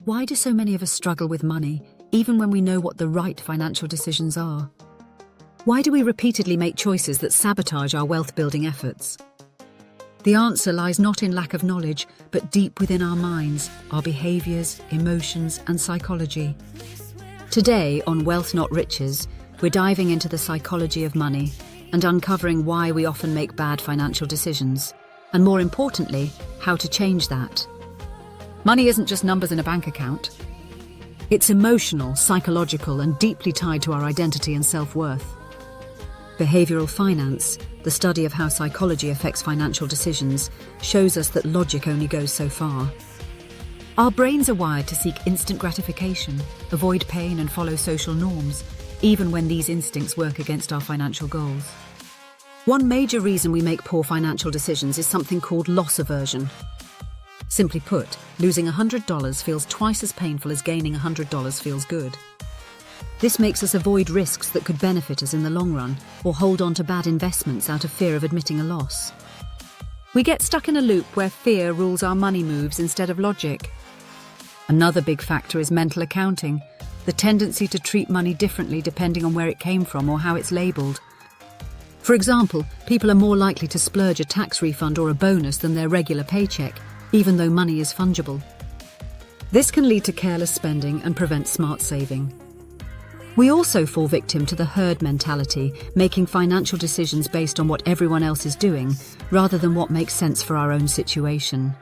Why do so many of us struggle with money, even when we know what the right financial decisions are? Why do we repeatedly make choices that sabotage our wealth-building efforts? The answer lies not in lack of knowledge, but deep within our minds, our behaviors, emotions, and psychology. Today, on Wealth Not Riches, we're diving into the psychology of money and uncovering why we often make bad financial decisions, and more importantly, how to change that. Money isn't just numbers in a bank account. It's emotional, psychological, and deeply tied to our identity and self-worth. Behavioral finance, the study of how psychology affects financial decisions, shows us that logic only goes so far. Our brains are wired to seek instant gratification, avoid pain, and follow social norms, even when these instincts work against our financial goals. One major reason we make poor financial decisions is something called loss aversion. Simply put, losing $100 feels twice as painful as gaining $100 feels good. This makes us avoid risks that could benefit us in the long run, or hold on to bad investments out of fear of admitting a loss. We get stuck in a loop where fear rules our money moves instead of logic. Another big factor is mental accounting, the tendency to treat money differently depending on where it came from or how it's labelled. For example, people are more likely to splurge a tax refund or a bonus than their regular paycheck, even though money is fungible. This can lead to careless spending and prevent smart saving. We also fall victim to the herd mentality, making financial decisions based on what everyone else is doing, rather than what makes sense for our own situation.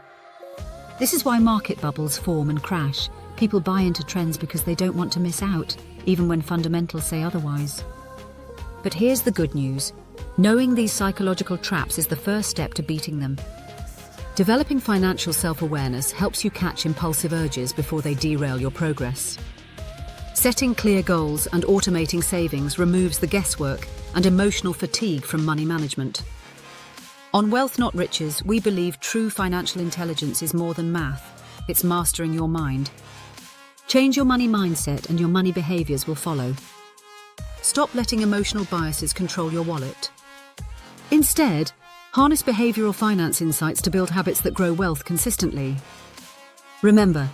This is why market bubbles form and crash. People buy into trends because they don't want to miss out, even when fundamentals say otherwise. But here's the good news. Knowing these psychological traps is the first step to beating them. Developing financial self-awareness helps you catch impulsive urges before they derail your progress. Setting clear goals and automating savings removes the guesswork and emotional fatigue from money management. On Wealth Not Riches, we believe true financial intelligence is more than math. It's mastering your mind. Change your money mindset and your money behaviors will follow. Stop letting emotional biases control your wallet. Instead, harness behavioral finance insights to build habits that grow wealth consistently. Remember,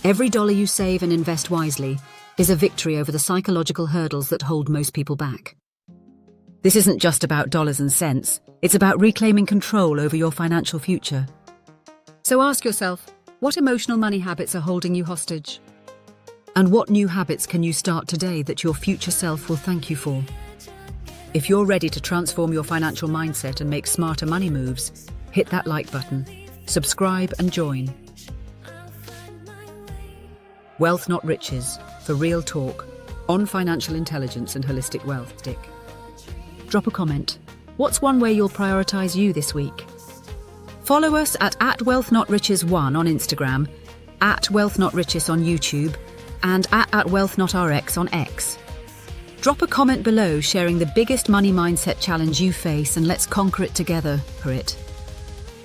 every dollar you save and invest wisely is a victory over the psychological hurdles that hold most people back. This isn't just about dollars and cents, it's about reclaiming control over your financial future. So ask yourself, what emotional money habits are holding you hostage? And what new habits can you start today that your future self will thank you for? If you're ready to transform your financial mindset and make smarter money moves, hit that like button, subscribe and join. Wealth Not Riches, for real talk on financial intelligence and holistic wealth. Drop a comment. What's one way you'll prioritize you this week? Follow us at Wealth Not Riches 1 on Instagram, at Wealth Not Riches on YouTube, and at Wealth Not RX on X. Drop a comment below sharing the biggest money mindset challenge you face, and let's conquer it together.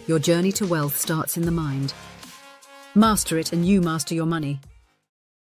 Your journey to wealth starts in the mind. Master it and you master your money.